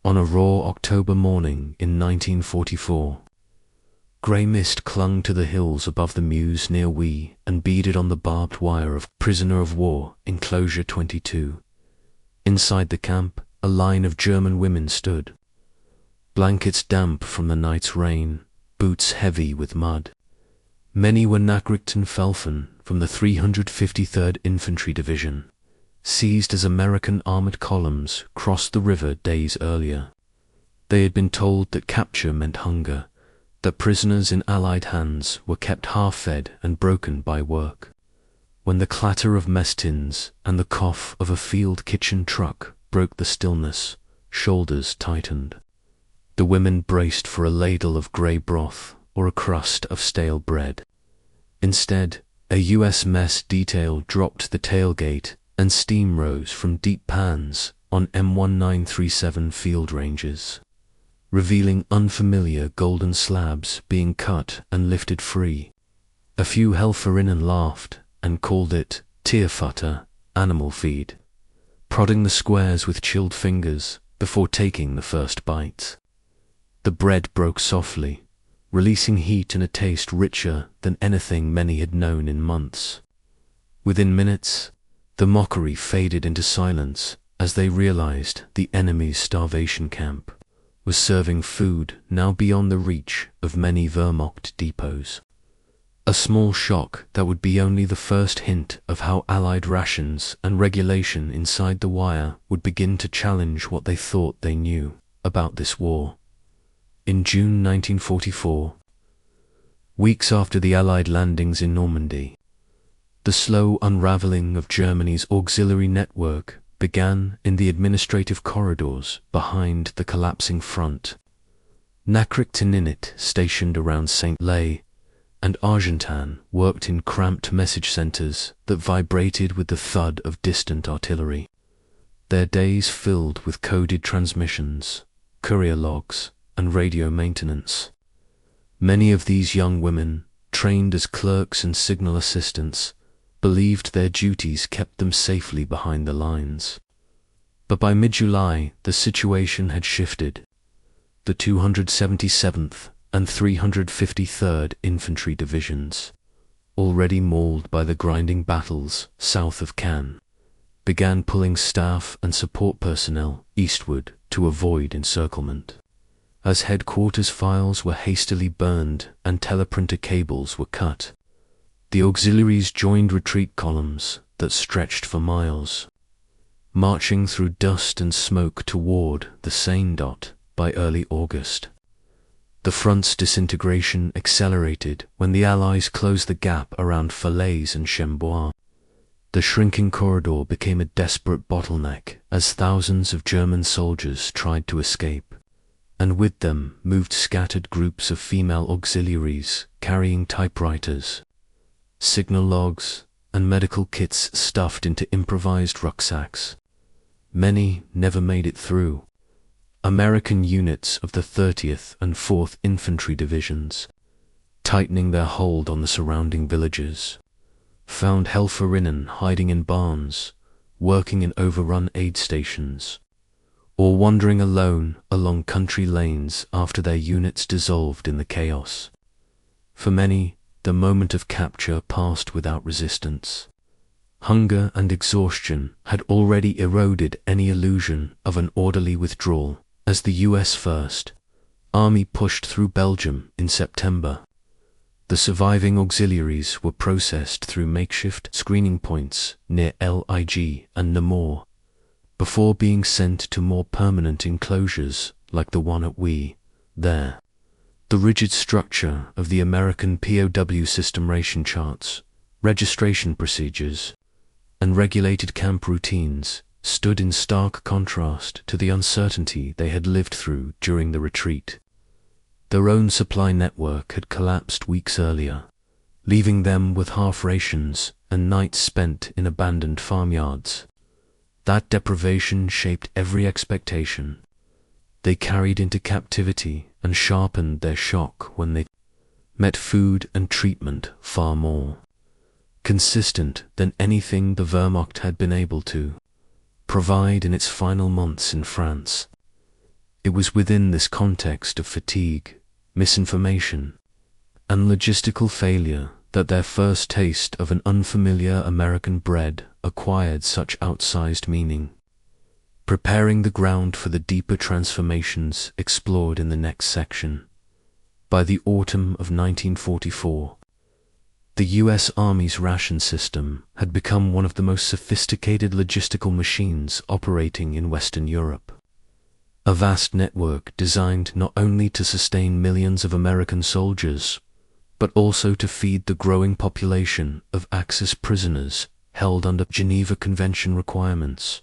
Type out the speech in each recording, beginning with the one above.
On a raw October morning in 1944, grey mist clung to the hills above the Meuse near WWII and beaded on the barbed wire of prisoner of war enclosure 22. Inside the camp, a line of German women stood, blankets damp from the night's rain, boots heavy with mud. Many were Nachrichtenfelfen from the 353rd Infantry Division, seized as American armored columns crossed the river days earlier. They had been told that capture meant hunger, that prisoners in Allied hands were kept half-fed and broken by work. When the clatter of mess tins and the cough of a field kitchen truck broke the stillness, shoulders tightened. The women braced for a ladle of grey broth or a crust of stale bread. Instead, a U.S. mess detail dropped the tailgate and steam rose from deep pans on M1937 field ranges, revealing unfamiliar golden slabs being cut and lifted free. A few Helferinnen laughed and called it Tierfutter, animal feed, prodding the squares with chilled fingers before taking the first bite. The bread broke softly, releasing heat and a taste richer than anything many had known in months. Within minutes, the mockery faded into silence as they realized the enemy's starvation camp was serving food now beyond the reach of many Wehrmacht depots. A small shock that would be only the first hint of how Allied rations and regulation inside the wire would begin to challenge what they thought they knew about this war. In June 1944, weeks after the Allied landings in Normandy, the slow unraveling of Germany's auxiliary network began in the administrative corridors behind the collapsing front. Nachrichtendienst stationed around St. Lay and Argentan worked in cramped message centers that vibrated with the thud of distant artillery. Their days filled with coded transmissions, courier logs, and radio maintenance. Many of these young women, trained as clerks and signal assistants, believed their duties kept them safely behind the lines. But by mid-July, the situation had shifted. The 277th and 353rd Infantry Divisions, already mauled by the grinding battles south of Cannes, began pulling staff and support personnel eastward to avoid encirclement. As headquarters files were hastily burned and teleprinter cables were cut, the auxiliaries joined retreat columns that stretched for miles, marching through dust and smoke toward the Seine dot by early August. The front's disintegration accelerated when the Allies closed the gap around Falaise and Chembois. The shrinking corridor became a desperate bottleneck as thousands of German soldiers tried to escape, and with them moved scattered groups of female auxiliaries carrying typewriters, signal logs, and medical kits stuffed into improvised rucksacks. Many never made it through. American units of the 30th and 4th Infantry Divisions, tightening their hold on the surrounding villages, found Helferinnen hiding in barns, working in overrun aid stations, or wandering alone along country lanes after their units dissolved in the chaos. For many, the moment of capture passed without resistance. Hunger and exhaustion had already eroded any illusion of an orderly withdrawal as the U.S. First Army pushed through Belgium in September. The surviving auxiliaries were processed through makeshift screening points near Lig and Namur, before being sent to more permanent enclosures like the one at WWII. There, the rigid structure of the American POW system, ration charts, registration procedures, and regulated camp routines stood in stark contrast to the uncertainty they had lived through during the retreat. Their own supply network had collapsed weeks earlier, leaving them with half rations and nights spent in abandoned farmyards. That deprivation shaped every expectation they carried into captivity and sharpened their shock when they met food and treatment far more consistent than anything the Wehrmacht had been able to provide in its final months in France. It was within this context of fatigue, misinformation, and logistical failure that their first taste of an unfamiliar American bread acquired such outsized meaning, preparing the ground for the deeper transformations explored in the next section. By the autumn of 1944, the U.S. Army's ration system had become one of the most sophisticated logistical machines operating in Western Europe. A vast network designed not only to sustain millions of American soldiers, but also to feed the growing population of Axis prisoners held under Geneva Convention requirements.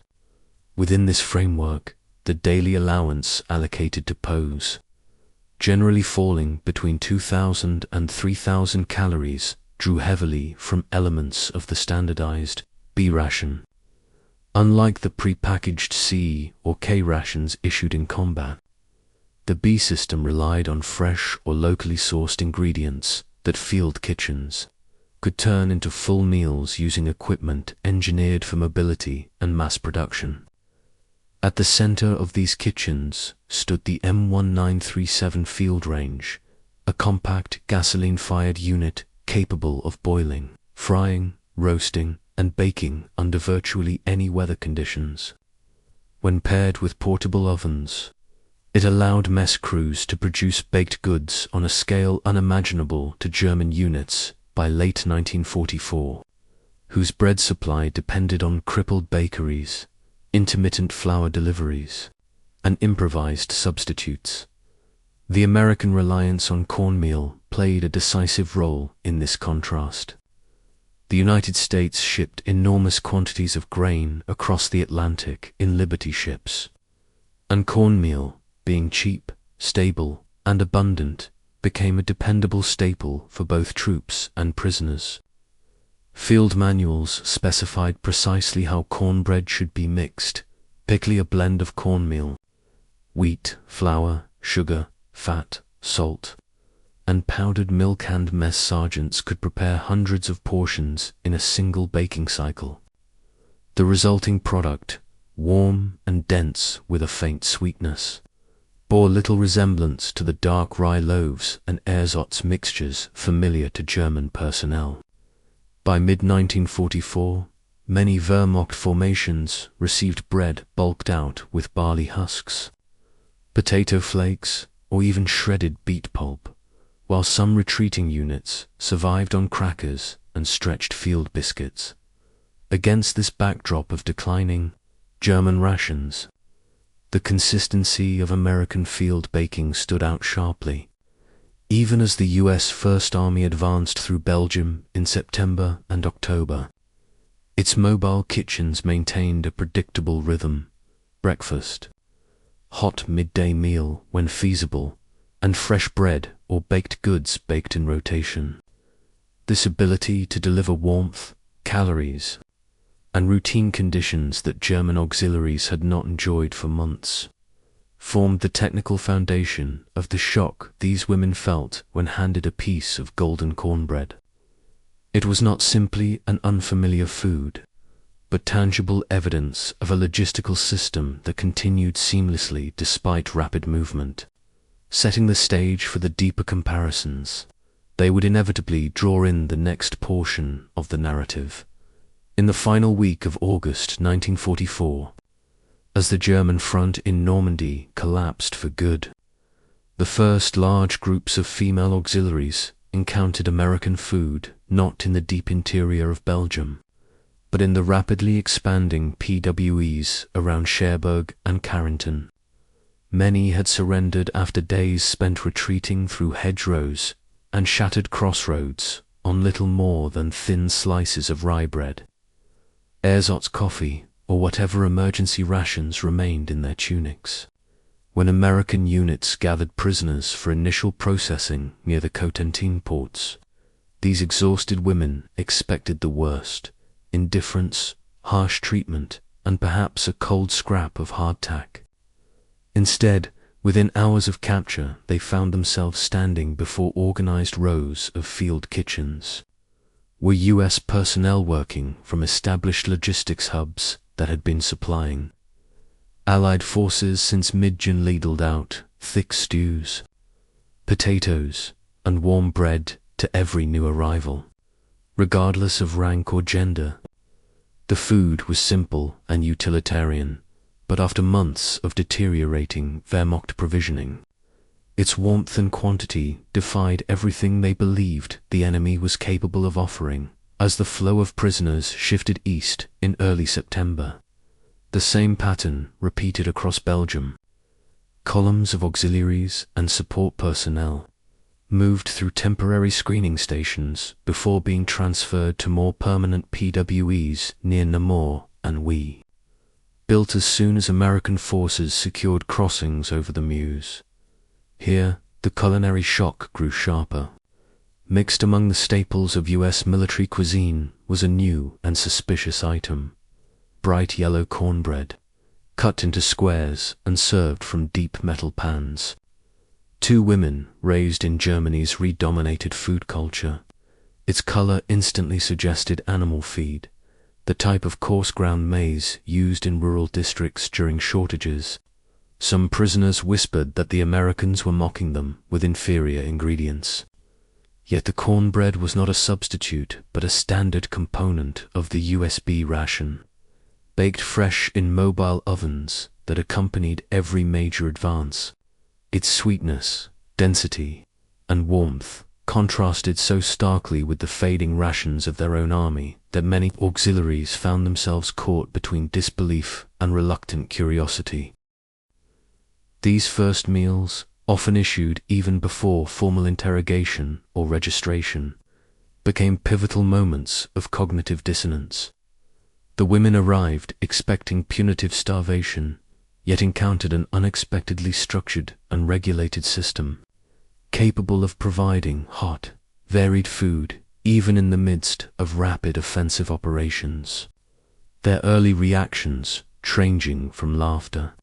Within this framework, the daily allowance allocated to POWs, generally falling between 2,000 and 3,000 calories, drew heavily from elements of the standardized B ration. Unlike the pre-packaged C or K rations issued in combat, the B system relied on fresh or locally sourced ingredients that field kitchens could turn into full meals using equipment engineered for mobility and mass production. At the center of these kitchens stood the M1937 field range, a compact gasoline-fired unit capable of boiling, frying, roasting, and baking under virtually any weather conditions. When paired with portable ovens, it allowed mess crews to produce baked goods on a scale unimaginable to German units by late 1944, whose bread supply depended on crippled bakeries, intermittent flour deliveries, and improvised substitutes. The American reliance on cornmeal played a decisive role in this contrast. The United States shipped enormous quantities of grain across the Atlantic in Liberty ships, and cornmeal, being cheap, stable, and abundant, became a dependable staple for both troops and prisoners. Field manuals specified precisely how cornbread should be mixed, particularly a blend of cornmeal, wheat, flour, sugar, fat, salt, and powdered milk, and mess sergeants could prepare hundreds of portions in a single baking cycle. The resulting product, warm and dense with a faint sweetness, bore little resemblance to the dark rye loaves and ersatz mixtures familiar to German personnel. By mid-1944, many Wehrmacht formations received bread bulked out with barley husks, potato flakes, or even shredded beet pulp, while some retreating units survived on crackers and stretched field biscuits. Against this backdrop of declining German rations, the consistency of American field baking stood out sharply. Even as the U.S. First Army advanced through Belgium in September and October, its mobile kitchens maintained a predictable rhythm: breakfast, hot midday meal when feasible, and fresh bread or baked goods baked in rotation. This ability to deliver warmth, calories, and routine conditions that German auxiliaries had not enjoyed for months formed the technical foundation of the shock these women felt when handed a piece of golden cornbread. It was not simply an unfamiliar food, but tangible evidence of a logistical system that continued seamlessly despite rapid movement. Setting the stage for the deeper comparisons, they would inevitably draw in the next portion of the narrative. In the final week of August 1944, as the German front in Normandy collapsed for good, the first large groups of female auxiliaries encountered American food not in the deep interior of Belgium, but in the rapidly expanding PWEs around Cherbourg and Carrington. Many had surrendered after days spent retreating through hedgerows and shattered crossroads on little more than thin slices of rye bread, ersatz coffee, or whatever emergency rations remained in their tunics. When American units gathered prisoners for initial processing near the Cotentin ports, these exhausted women expected the worst: indifference, harsh treatment, and perhaps a cold scrap of hardtack. Instead, within hours of capture, they found themselves standing before organized rows of field kitchens. Were U.S. personnel working from established logistics hubs that had been supplying Allied forces since mid-June ladled out thick stews, potatoes, and warm bread to every new arrival, regardless of rank or gender. The food was simple and utilitarian, but after months of deteriorating Wehrmacht provisioning, its warmth and quantity defied everything they believed the enemy was capable of offering. As the flow of prisoners shifted east in early September, the same pattern repeated across Belgium. Columns of auxiliaries and support personnel moved through temporary screening stations before being transferred to more permanent PWEs near Namur and WWII, built as soon as American forces secured crossings over the Meuse. Here, the culinary shock grew sharper. Mixed among the staples of US military cuisine was a new and suspicious item: bright yellow cornbread, cut into squares and served from deep metal pans. Two women raised in Germany's redominated food culture. Its color instantly suggested animal feed, the type of coarse ground maize used in rural districts during shortages. Some prisoners whispered that the Americans were mocking them with inferior ingredients. Yet the cornbread was not a substitute, but a standard component of the USB ration, baked fresh in mobile ovens that accompanied every major advance. Its sweetness, density, and warmth contrasted so starkly with the fading rations of their own army that many auxiliaries found themselves caught between disbelief and reluctant curiosity. These first meals, often issued even before formal interrogation or registration, became pivotal moments of cognitive dissonance. The women arrived expecting punitive starvation, yet encountered an unexpectedly structured and regulated system, capable of providing hot, varied food even in the midst of rapid offensive operations. Their early reactions, ranging from laughter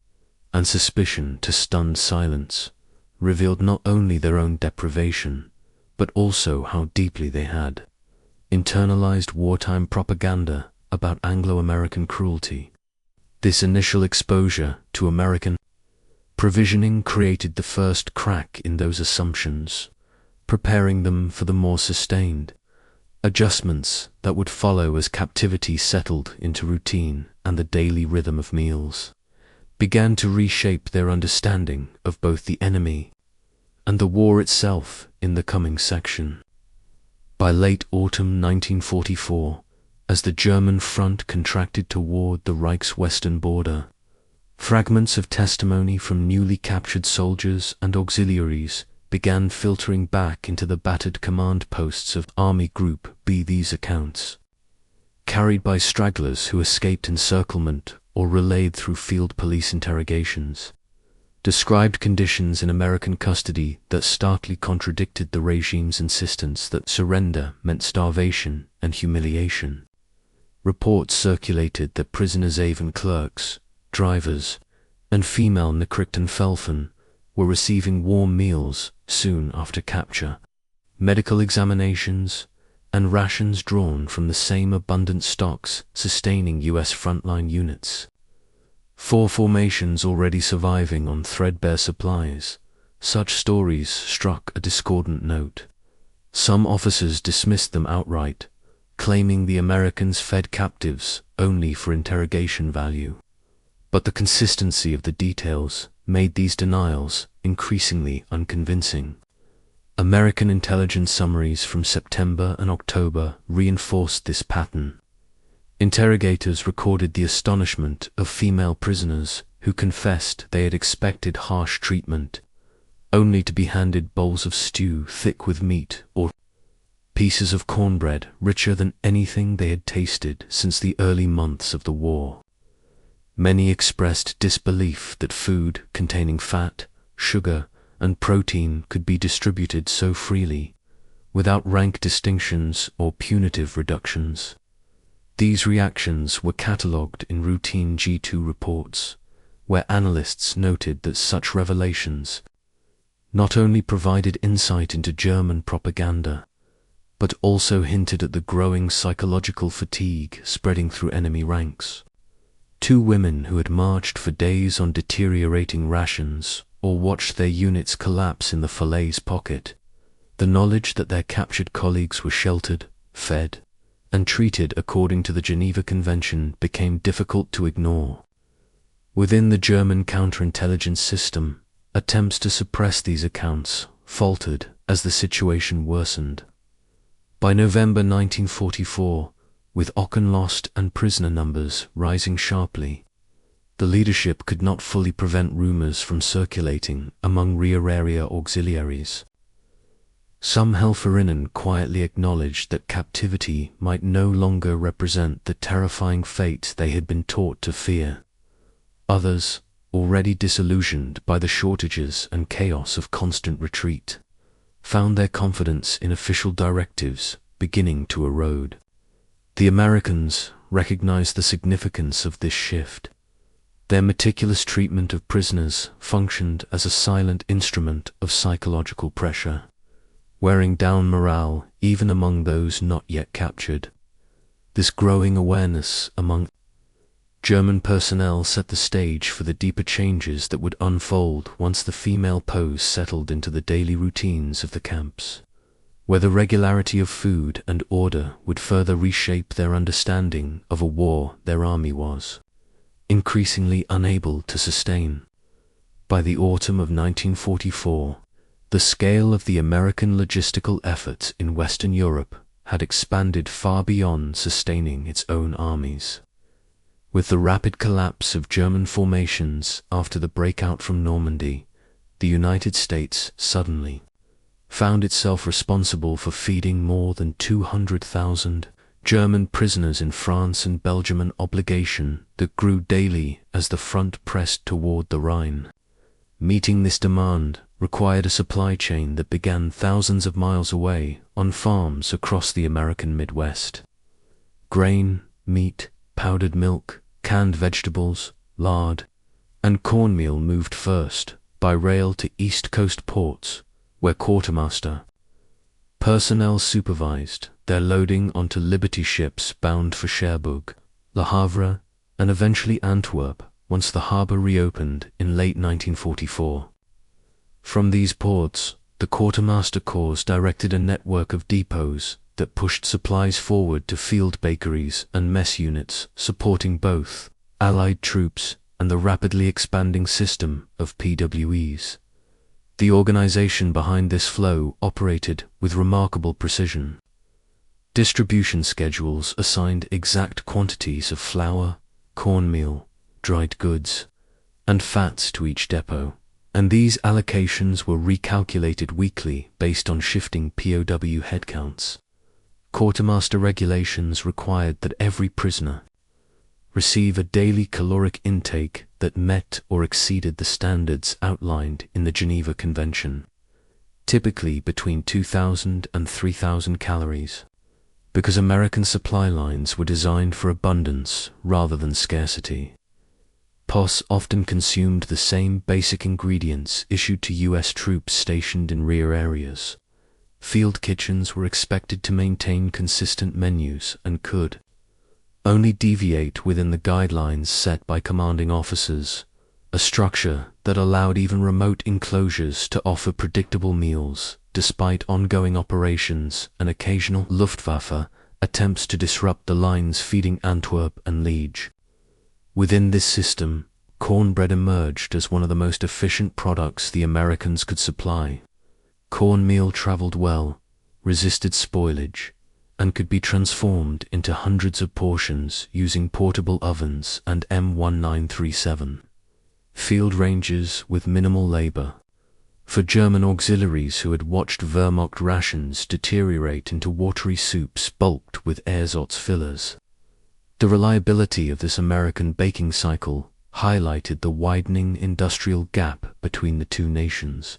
and suspicion to stunned silence, revealed not only their own deprivation, but also how deeply they had internalized wartime propaganda about Anglo-American cruelty. This initial exposure to American provisioning created the first crack in those assumptions, preparing them for the more sustained adjustments that would follow as captivity settled into routine and the daily rhythm of meals began to reshape their understanding of both the enemy and the war itself in the coming section. By late autumn 1944, as the German front contracted toward the Reich's western border, fragments of testimony from newly captured soldiers and auxiliaries began filtering back into the battered command posts of Army Group B. These accounts, carried by stragglers who escaped encirclement or relayed through field police interrogations, described conditions in American custody that starkly contradicted the regime's insistence that surrender meant starvation and humiliation. Reports circulated that prisoners' Avon clerks, drivers, and female Nachrichtenfelfen were receiving warm meals soon after capture, medical examinations, and rations drawn from the same abundant stocks sustaining U.S. frontline units. For formations already surviving on threadbare supplies, such stories struck a discordant note. Some officers dismissed them outright, claiming the Americans fed captives only for interrogation value. But the consistency of the details made these denials increasingly unconvincing. American intelligence summaries from September and October reinforced this pattern. Interrogators recorded the astonishment of female prisoners who confessed they had expected harsh treatment, only to be handed bowls of stew thick with meat or pieces of cornbread richer than anything they had tasted since the early months of the war. Many expressed disbelief that food containing fat, sugar, and protein could be distributed so freely, without rank distinctions or punitive reductions. These reactions were catalogued in routine G2 reports, where analysts noted that such revelations not only provided insight into German propaganda, but also hinted at the growing psychological fatigue spreading through enemy ranks. Two women who had marched for days on deteriorating rations or watched their units collapse in the Falaise pocket. The knowledge that their captured colleagues were sheltered, fed, and treated according to the Geneva Convention became difficult to ignore. Within the German counterintelligence system, attempts to suppress these accounts faltered as the situation worsened. By November 1944, with Aachen lost and prisoner numbers rising sharply, the leadership could not fully prevent rumors from circulating among rear area auxiliaries. Some Helferinnen quietly acknowledged that captivity might no longer represent the terrifying fate they had been taught to fear. Others, already disillusioned by the shortages and chaos of constant retreat, found their confidence in official directives beginning to erode. The Americans recognized the significance of this shift. Their meticulous treatment of prisoners functioned as a silent instrument of psychological pressure, wearing down morale even among those not yet captured. This growing awareness among German personnel set the stage for the deeper changes that would unfold once the female POWs settled into the daily routines of the camps, where the regularity of food and order would further reshape their understanding of a war their army was increasingly unable to sustain. By the autumn of 1944, the scale of the American logistical efforts in Western Europe had expanded far beyond sustaining its own armies. With the rapid collapse of German formations after the breakout from Normandy, the United States suddenly found itself responsible for feeding more than 200,000 German prisoners in France and Belgium, an obligation that grew daily as the front pressed toward the Rhine. Meeting this demand required a supply chain that began thousands of miles away on farms across the American Midwest. Grain, meat, powdered milk, canned vegetables, lard, and cornmeal moved first by rail to East Coast ports, where quartermaster personnel supervised their loading onto Liberty ships bound for Cherbourg, Le Havre, and eventually Antwerp once the harbor reopened in late 1944. From these ports, the Quartermaster Corps directed a network of depots that pushed supplies forward to field bakeries and mess units supporting both Allied troops and the rapidly expanding system of PWEs. The organization behind this flow operated with remarkable precision. Distribution schedules assigned exact quantities of flour, cornmeal, dried goods, and fats to each depot, and these allocations were recalculated weekly based on shifting POW headcounts. Quartermaster regulations required that every prisoner receive a daily caloric intake that met or exceeded the standards outlined in the Geneva Convention, typically between 2,000 and 3,000 calories. Because American supply lines were designed for abundance rather than scarcity, POS often consumed the same basic ingredients issued to U.S. troops stationed in rear areas. Field kitchens were expected to maintain consistent menus and could only deviate within the guidelines set by commanding officers, a structure that allowed even remote enclosures to offer predictable meals, despite ongoing operations and occasional Luftwaffe attempts to disrupt the lines feeding Antwerp and Liege. Within this system, cornbread emerged as one of the most efficient products the Americans could supply. Cornmeal traveled well, resisted spoilage, and could be transformed into hundreds of portions using portable ovens and M1937 field ranges with minimal labor. For German auxiliaries who had watched Wehrmacht rations deteriorate into watery soups bulked with ersatz fillers, the reliability of this American baking cycle highlighted the widening industrial gap between the two nations.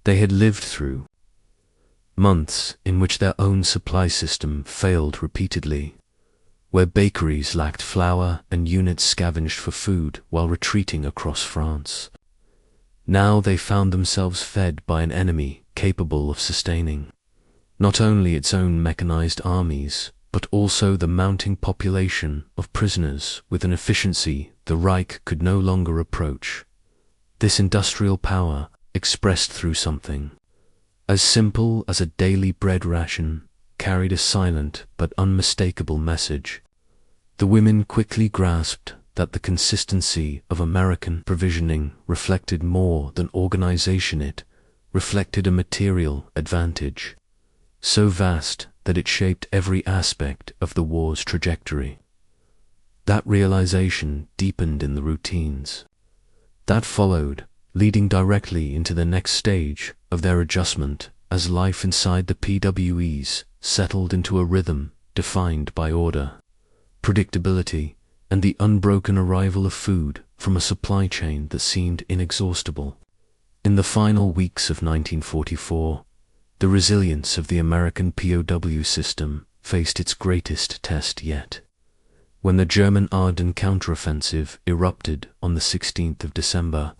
They had lived through months in which their own supply system failed repeatedly, where bakeries lacked flour and units scavenged for food while retreating across France. Now they found themselves fed by an enemy capable of sustaining not only its own mechanized armies, but also the mounting population of prisoners with an efficiency the Reich could no longer approach. This industrial power, expressed through something as simple as a daily bread ration, carried a silent but unmistakable message. The women quickly grasped that the consistency of American provisioning reflected more than organization. It reflected a material advantage, so vast that it shaped every aspect of the war's trajectory. That realization deepened in the routines that followed, leading directly into the next stage of their adjustment as life inside the PWEs settled into a rhythm defined by order, predictability, and the unbroken arrival of food from a supply chain that seemed inexhaustible. In the final weeks of 1944, the resilience of the American POW system faced its greatest test yet. When the German Ardennes counteroffensive erupted on the 16th of December,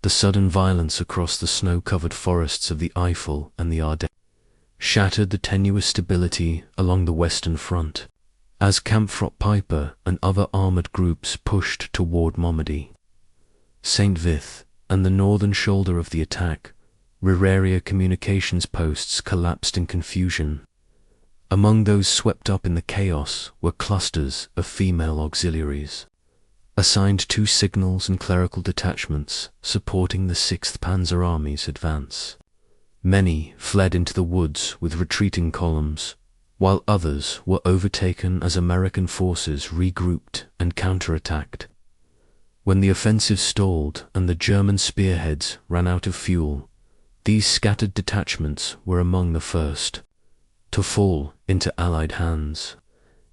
the sudden violence across the snow-covered forests of the Eifel and the Ardennes shattered the tenuous stability along the Western Front, as Kampfgruppe and other armored groups pushed toward Normandy, St. Vith, and the northern shoulder of the attack. Rear area communications posts collapsed in confusion. Among those swept up in the chaos were clusters of female auxiliaries, assigned to signals and clerical detachments supporting the 6th Panzer Army's advance. Many fled into the woods with retreating columns, while others were overtaken as American forces regrouped and counterattacked. When the offensive stalled and the German spearheads ran out of fuel, these scattered detachments were among the first to fall into Allied hands,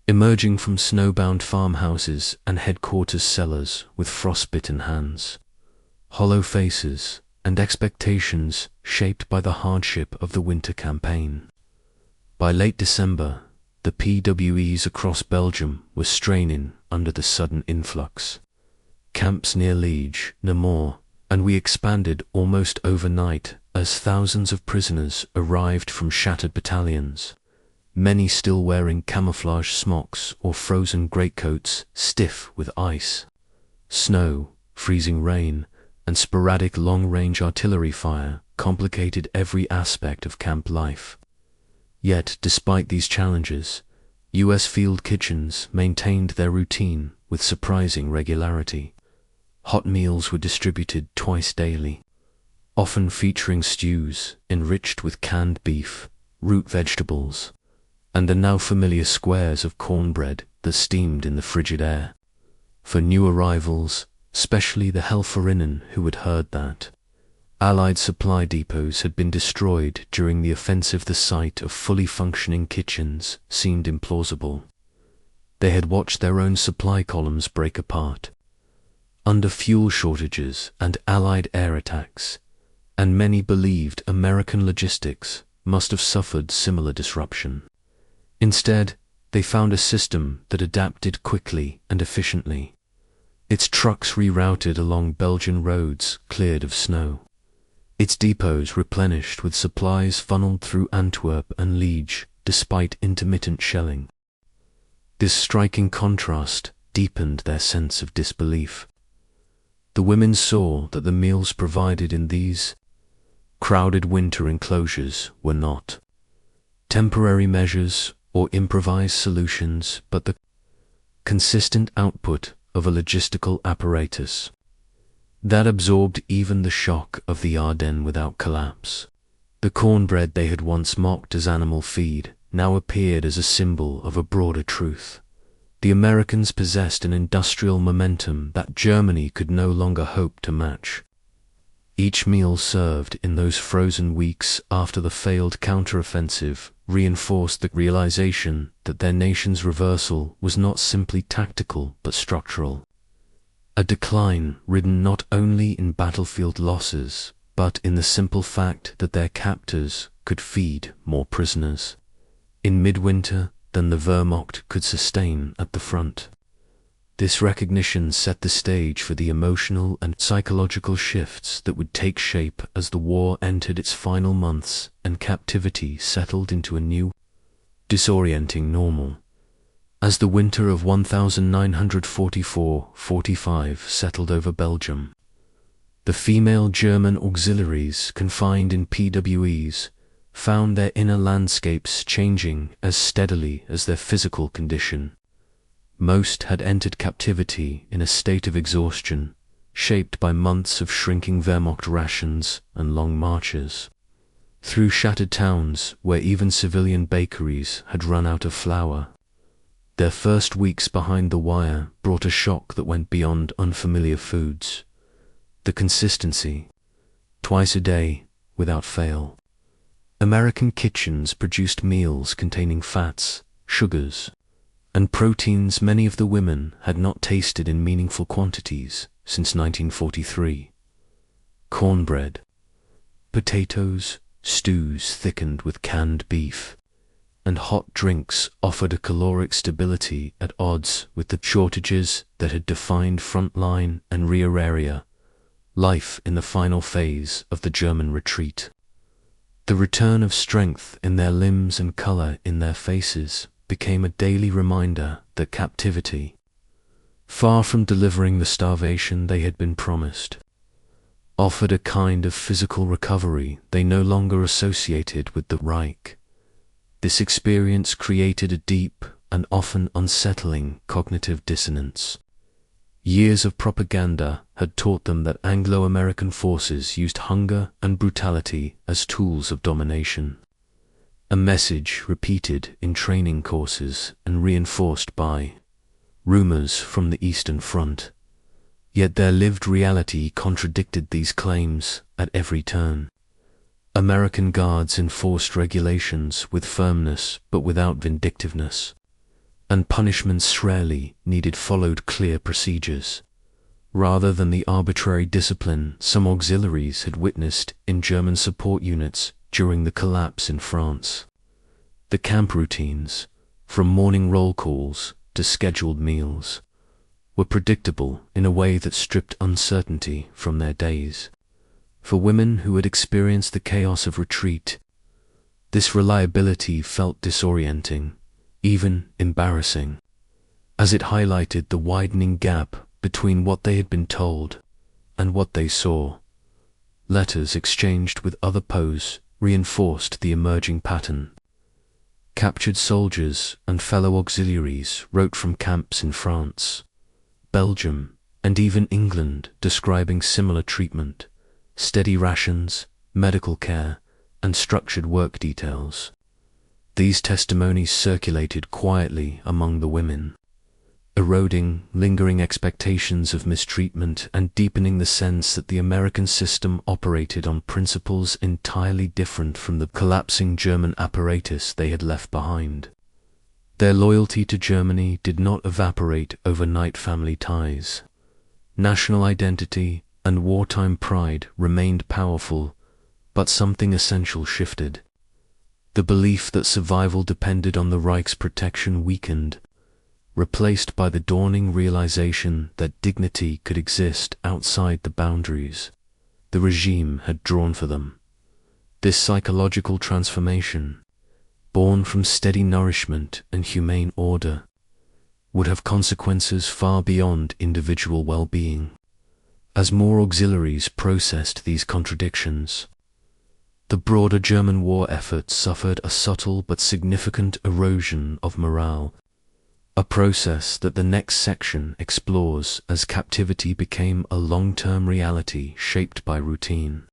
emerging from snowbound farmhouses and headquarters cellars with frostbitten hands, hollow faces, and expectations shaped by the hardship of the winter campaign. By late December, the PWEs across Belgium were straining under the sudden influx. Camps near Liege, Namur, and we expanded almost overnight as thousands of prisoners arrived from shattered battalions, many still wearing camouflage smocks or frozen greatcoats stiff with ice. Snow, freezing rain, and sporadic long-range artillery fire complicated every aspect of camp life. Yet, despite these challenges, U.S. field kitchens maintained their routine with surprising regularity. Hot meals were distributed twice daily, often featuring stews enriched with canned beef, root vegetables, and the now familiar squares of cornbread that steamed in the frigid air. For new arrivals, especially the Helferinnen who had heard that Allied supply depots had been destroyed during the offensive, the sight of fully functioning kitchens seemed implausible. They had watched their own supply columns break apart under fuel shortages and Allied air attacks, and many believed American logistics must have suffered similar disruption. Instead, they found a system that adapted quickly and efficiently. Its trucks rerouted along Belgian roads cleared of snow, its depots replenished with supplies funneled through Antwerp and Liege despite intermittent shelling. This striking contrast deepened their sense of disbelief. The women saw that the meals provided in these crowded winter enclosures were not temporary measures or improvised solutions, but the consistent output of a logistical apparatus that absorbed even the shock of the Ardennes without collapse. The cornbread they had once mocked as animal feed now appeared as a symbol of a broader truth. The Americans possessed an industrial momentum that Germany could no longer hope to match. Each meal served in those frozen weeks after the failed counteroffensive reinforced the realization that their nation's reversal was not simply tactical but structural. A decline ridden not only in battlefield losses, but in the simple fact that their captors could feed more prisoners in midwinter than the Wehrmacht could sustain at the front. This recognition set the stage for the emotional and psychological shifts that would take shape as the war entered its final months and captivity settled into a new, disorienting normal. As the winter of 1944–45 settled over Belgium, the female German auxiliaries confined in PWEs found their inner landscapes changing as steadily as their physical condition. Most had entered captivity in a state of exhaustion, shaped by months of shrinking Wehrmacht rations and long marches through shattered towns where even civilian bakeries had run out of flour. Their first weeks behind the wire brought a shock that went beyond unfamiliar foods. The consistency, twice a day, without fail. American kitchens produced meals containing fats, sugars, and proteins many of the women had not tasted in meaningful quantities since 1943. Cornbread, potatoes, stews thickened with canned beef, and hot drinks offered a caloric stability at odds with the shortages that had defined front-line and rear area life in the final phase of the German retreat. The return of strength in their limbs and color in their faces became a daily reminder that captivity, far from delivering the starvation they had been promised, offered a kind of physical recovery they no longer associated with the Reich. This experience created a deep and often unsettling cognitive dissonance. Years of propaganda had taught them that Anglo-American forces used hunger and brutality as tools of domination, a message repeated in training courses and reinforced by rumors from the Eastern Front. Yet their lived reality contradicted these claims at every turn. American guards enforced regulations with firmness but without vindictiveness, and punishments rarely followed clear procedures. Rather than the arbitrary discipline some auxiliaries had witnessed in German support units during the collapse in France, the camp routines, from morning roll calls to scheduled meals, were predictable in a way that stripped uncertainty from their days. For women who had experienced the chaos of retreat, this reliability felt disorienting, even embarrassing, as it highlighted the widening gap between what they had been told and what they saw. Letters exchanged with other POWs reinforced the emerging pattern. Captured soldiers and fellow auxiliaries wrote from camps in France, Belgium, and even England describing similar treatment, steady rations, medical care, and structured work details. These testimonies circulated quietly among the women, eroding lingering expectations of mistreatment and deepening the sense that the American system operated on principles entirely different from the collapsing German apparatus they had left behind. Their loyalty to Germany did not evaporate overnight. Family ties, national identity, and wartime pride remained powerful, but something essential shifted. The belief that survival depended on the Reich's protection weakened, replaced by the dawning realization that dignity could exist outside the boundaries the regime had drawn for them. This psychological transformation, born from steady nourishment and humane order, would have consequences far beyond individual well-being. As more auxiliaries processed these contradictions, the broader German war effort suffered a subtle but significant erosion of morale, a process that the next section explores as captivity became a long-term reality shaped by routine,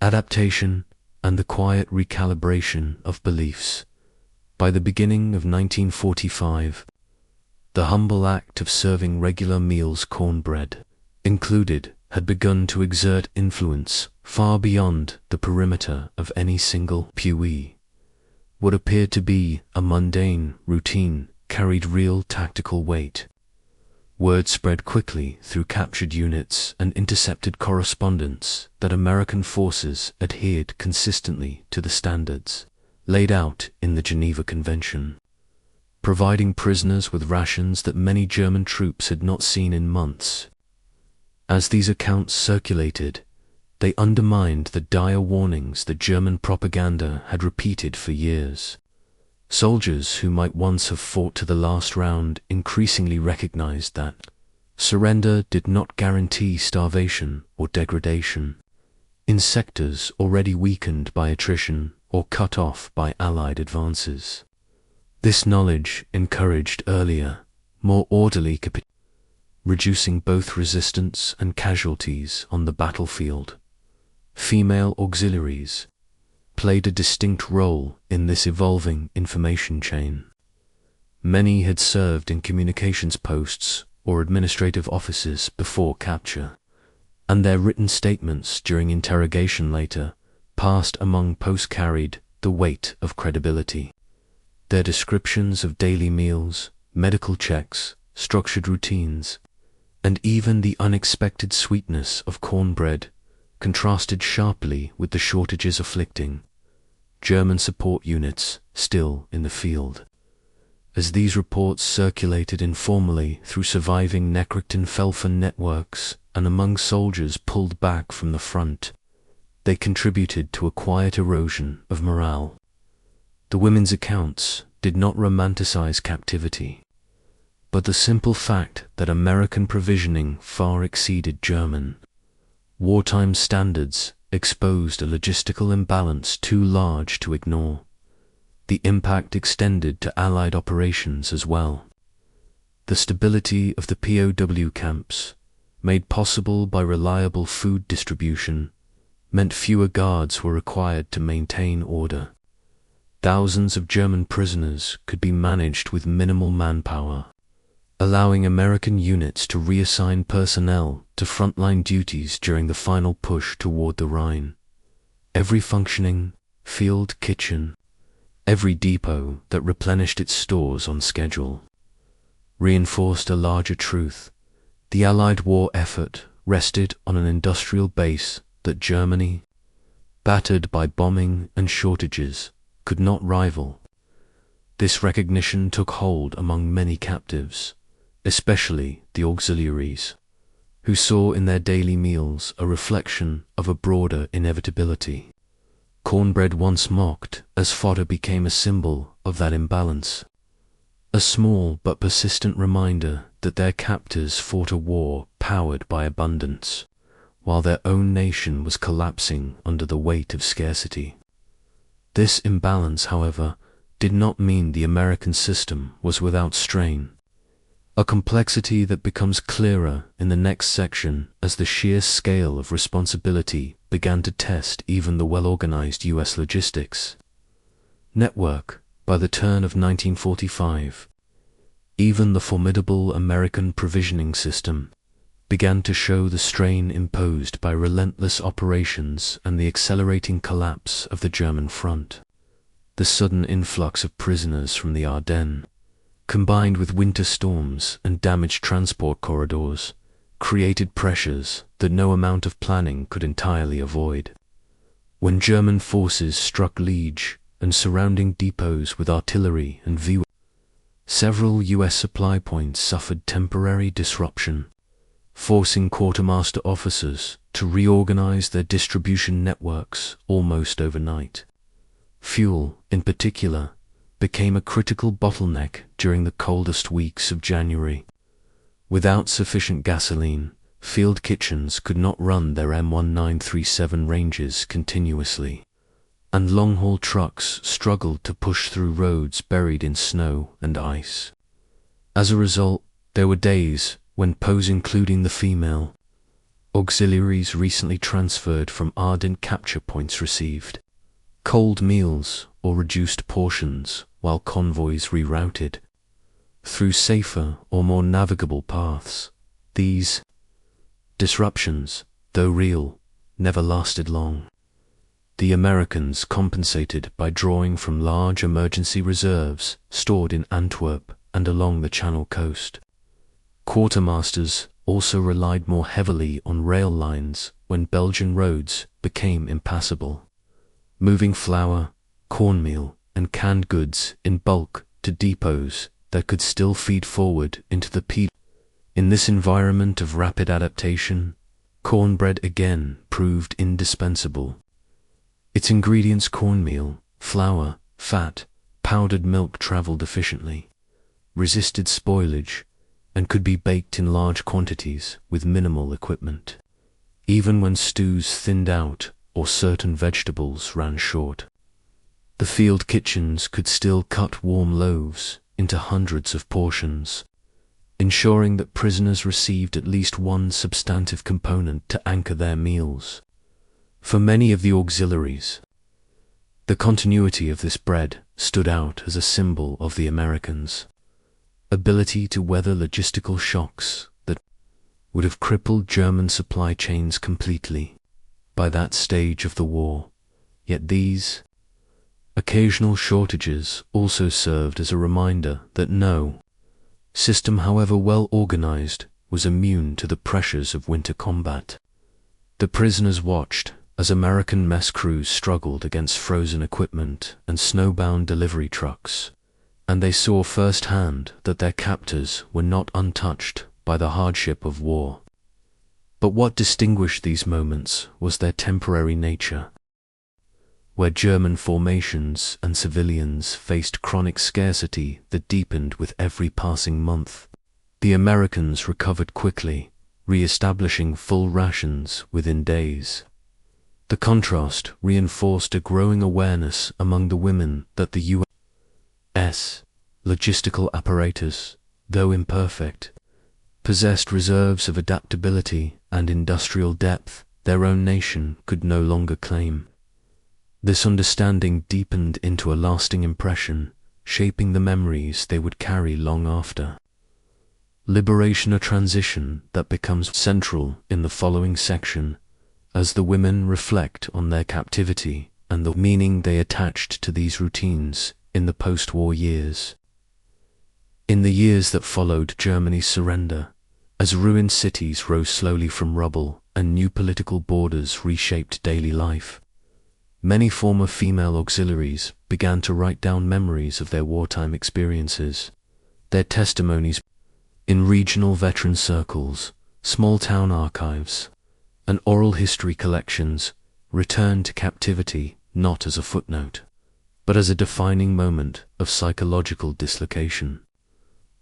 adaptation, and the quiet recalibration of beliefs. By the beginning of 1945, the humble act of serving regular meals, cornbread included, had begun to exert influence far beyond the perimeter of any single POW. What appeared to be a mundane routine carried real tactical weight. Word spread quickly through captured units and intercepted correspondence that American forces adhered consistently to the standards laid out in the Geneva Convention, providing prisoners with rations that many German troops had not seen in months. As these accounts circulated, they undermined the dire warnings that German propaganda had repeated for years. Soldiers who might once have fought to the last round increasingly recognized that surrender did not guarantee starvation or degradation in sectors already weakened by attrition or cut off by Allied advances. This knowledge encouraged earlier, more orderly capitulation, reducing both resistance and casualties on the battlefield. Female auxiliaries played a distinct role in this evolving information chain. Many had served in communications posts or administrative offices before capture, and their written statements during interrogation later passed among posts carried the weight of credibility. Their descriptions of daily meals, medical checks, structured routines, and even the unexpected sweetness of cornbread contrasted sharply with the shortages afflicting German support units still in the field. As these reports circulated informally through surviving Nachrichtenfelfer networks and among soldiers pulled back from the front, they contributed to a quiet erosion of morale. The women's accounts did not romanticize captivity, but the simple fact that American provisioning far exceeded German wartime standards exposed a logistical imbalance too large to ignore. The impact extended to Allied operations as well. The stability of the POW camps, made possible by reliable food distribution, meant fewer guards were required to maintain order. Thousands of German prisoners could be managed with minimal manpower, allowing American units to reassign personnel to frontline duties during the final push toward the Rhine. Every functioning field kitchen, every depot that replenished its stores on schedule, reinforced a larger truth. The Allied war effort rested on an industrial base that Germany, battered by bombing and shortages, could not rival. This recognition took hold among many captives, especially the auxiliaries, who saw in their daily meals a reflection of a broader inevitability. Cornbread once mocked as fodder became a symbol of that imbalance, a small but persistent reminder that their captors fought a war powered by abundance, while their own nation was collapsing under the weight of scarcity. This imbalance, however, did not mean the American system was without strain, a complexity that becomes clearer in the next section as the sheer scale of responsibility began to test even the well-organized U.S. logistics network. By the turn of 1945, even the formidable American provisioning system began to show the strain imposed by relentless operations and the accelerating collapse of the German front. The sudden influx of prisoners from the Ardennes, combined with winter storms and damaged transport corridors, created pressures that no amount of planning could entirely avoid. When German forces struck Liege and surrounding depots with artillery and VW, several U.S. supply points suffered temporary disruption, forcing quartermaster officers to reorganize their distribution networks almost overnight. Fuel, in particular, became a critical bottleneck during the coldest weeks of January. Without sufficient gasoline, field kitchens could not run their M1937 ranges continuously, and long-haul trucks struggled to push through roads buried in snow and ice. As a result, there were days when POWs, including the female auxiliaries recently transferred from ardent capture points, received cold meals or reduced portions while convoys rerouted through safer or more navigable paths. These disruptions, though real, never lasted long. The Americans compensated by drawing from large emergency reserves stored in Antwerp and along the Channel coast. Quartermasters also relied more heavily on rail lines when Belgian roads became impassable, moving flour, cornmeal, and canned goods in bulk to depots that could still feed forward into the P. In this environment of rapid adaptation, cornbread again proved indispensable. Its ingredients, cornmeal, flour, fat, Powdered milk traveled efficiently, resisted spoilage, and could be baked in large quantities with minimal equipment, even when stews thinned out or certain vegetables ran short. The field kitchens could still cut warm loaves into hundreds of portions, ensuring that prisoners received at least one substantive component to anchor their meals. For many of the auxiliaries, the continuity of this bread stood out as a symbol of the Americans' ability to weather logistical shocks that would have crippled German supply chains completely by that stage of the war. Yet these occasional shortages also served as a reminder that no system, however well organized, was immune to the pressures of winter combat. The prisoners watched as American mess crews struggled against frozen equipment and snowbound delivery trucks, and they saw firsthand that their captors were not untouched by the hardship of war. But what distinguished these moments was their temporary nature. Where German formations and civilians faced chronic scarcity that deepened with every passing month, the Americans recovered quickly, re-establishing full rations within days. The contrast reinforced a growing awareness among the women that the U.S. logistical apparatus, though imperfect, possessed reserves of adaptability and industrial depth their own nation could no longer claim. This understanding deepened into a lasting impression, shaping the memories they would carry long after. Liberation, a transition that becomes central in the following section, as the women reflect on their captivity and the meaning they attached to these routines in the post-war years. In the years that followed Germany's surrender, as ruined cities rose slowly from rubble and new political borders reshaped daily life, many former female auxiliaries began to write down memories of their wartime experiences. Their testimonies in regional veteran circles, small-town archives, and oral history collections returned to captivity not as a footnote, but as a defining moment of psychological dislocation.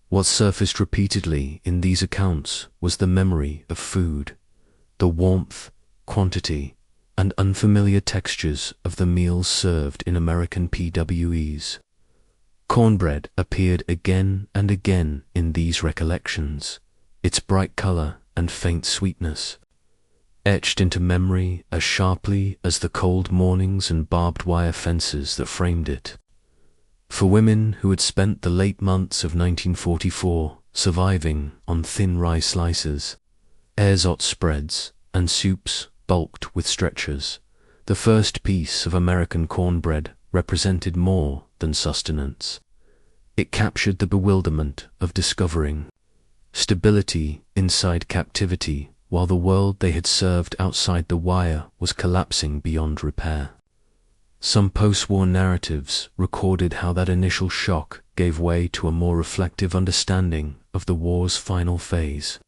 What surfaced repeatedly in these accounts was the memory of food, the warmth, quantity, and unfamiliar textures of the meals served in American PWEs. Cornbread appeared again and again in these recollections, its bright color and faint sweetness etched into memory as sharply as the cold mornings and barbed wire fences that framed it. For women who had spent the late months of 1944 surviving on thin rye slices, ersatz spreads, and soups bulked with stretchers, the first piece of American cornbread represented more than sustenance. It captured the bewilderment of discovering stability inside captivity while the world they had served outside the wire was collapsing beyond repair. Some post-war narratives recorded how that initial shock gave way to a more reflective understanding of the war's final phase.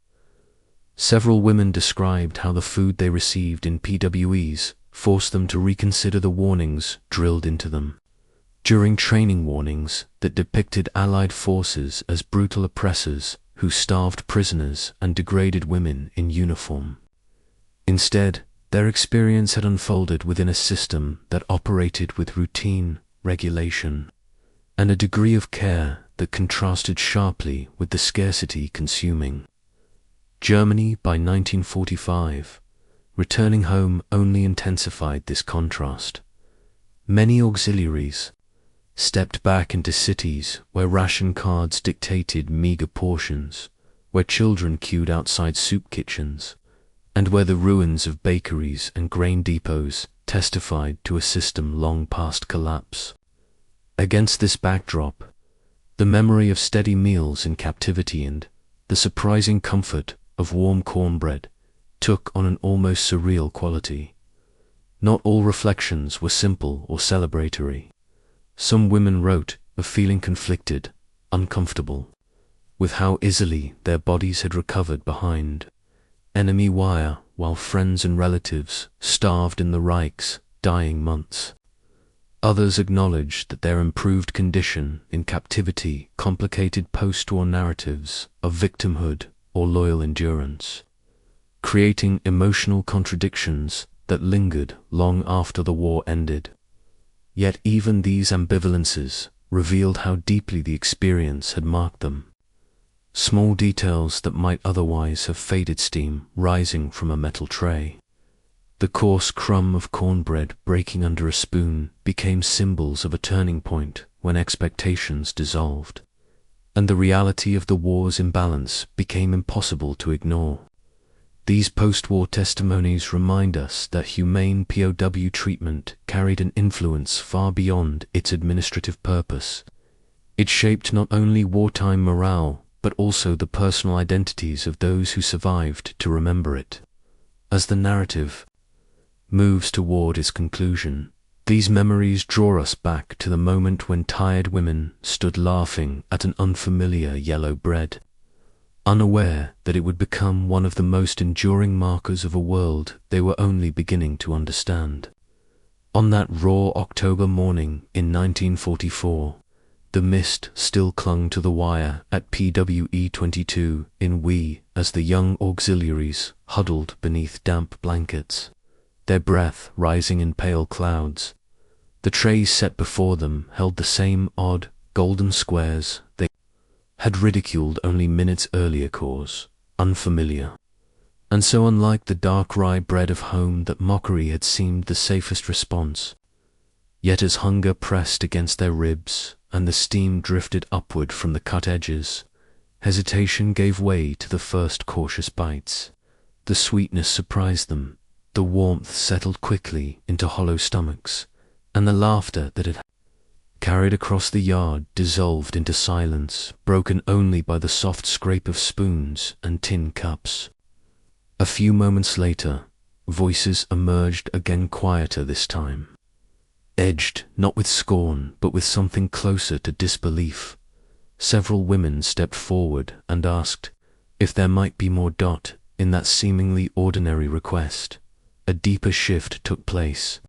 Several women described how the food they received in PWEs forced them to reconsider the warnings drilled into them. During training, warnings that depicted Allied forces as brutal oppressors who starved prisoners and degraded women in uniform. Instead, their experience had unfolded within a system that operated with routine, regulation, and a degree of care that contrasted sharply with the scarcity consuming. Germany, by 1945, returning home only intensified this contrast. Many auxiliaries stepped back into cities where ration cards dictated meager portions, where children queued outside soup kitchens, and where the ruins of bakeries and grain depots testified to a system long past collapse. Against this backdrop, the memory of steady meals in captivity and the surprising comfort of warm cornbread took on an almost surreal quality. Not all reflections were simple or celebratory. Some women wrote of feeling conflicted, uncomfortable, with how easily their bodies had recovered behind enemy wire while friends and relatives starved in the Reich's dying months. Others acknowledged that their improved condition in captivity complicated post-war narratives of victimhood or loyal endurance, creating emotional contradictions that lingered long after the war ended. Yet even these ambivalences revealed how deeply the experience had marked them. Small details that might otherwise have faded, steam rising from a metal tray, the coarse crumb of cornbread breaking under a spoon, became symbols of a turning point when expectations dissolved, and the reality of the war's imbalance became impossible to ignore. These post-war testimonies remind us that humane POW treatment carried an influence far beyond its administrative purpose. It shaped not only wartime morale, but also the personal identities of those who survived to remember it. As the narrative moves toward its conclusion, these memories draw us back to the moment when tired women stood laughing at an unfamiliar yellow bread, unaware that it would become one of the most enduring markers of a world they were only beginning to understand. On that raw October morning in 1944, the mist still clung to the wire at PWE-22 in WWII as the young auxiliaries huddled beneath damp blankets, their breath rising in pale clouds. The trays set before them held the same odd, golden squares they had ridiculed only minutes earlier, cause unfamiliar, and so unlike the dark rye bread of home that mockery had seemed the safest response. Yet as hunger pressed against their ribs and the steam drifted upward from the cut edges, hesitation gave way to the first cautious bites. The sweetness surprised them, the warmth settled quickly into hollow stomachs, and the laughter that had carried across the yard dissolved into silence, broken only by the soft scrape of spoons and tin cups. A few moments later, voices emerged again, quieter this time, edged not with scorn but with something closer to disbelief. Several women stepped forward and asked if there might be more. In that seemingly ordinary request, a deeper shift took place.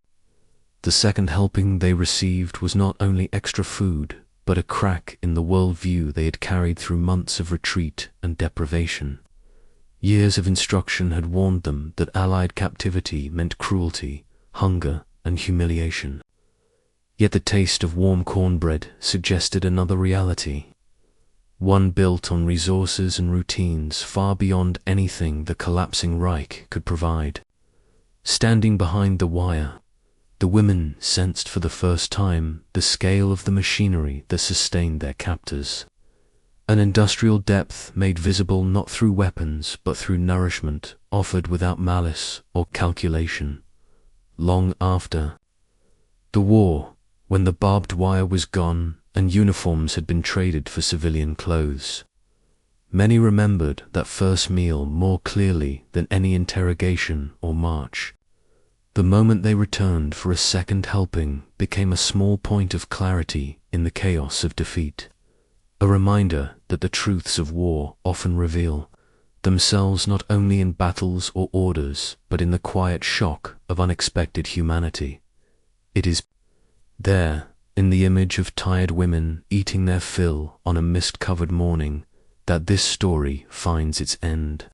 The second helping they received was not only extra food, but a crack in the worldview they had carried through months of retreat and deprivation. Years of instruction had warned them that Allied captivity meant cruelty, hunger, and humiliation. Yet the taste of warm cornbread suggested another reality, one built on resources and routines far beyond anything the collapsing Reich could provide. Standing behind the wire, the women sensed for the first time the scale of the machinery that sustained their captors. An industrial depth made visible not through weapons but through nourishment offered without malice or calculation. Long after the war, when the barbed wire was gone and uniforms had been traded for civilian clothes, many remembered that first meal more clearly than any interrogation or march. The moment they returned for a second helping became a small point of clarity in the chaos of defeat, a reminder that the truths of war often reveal themselves not only in battles or orders, but in the quiet shock of unexpected humanity. It is there, in the image of tired women eating their fill on a mist-covered morning, that this story finds its end.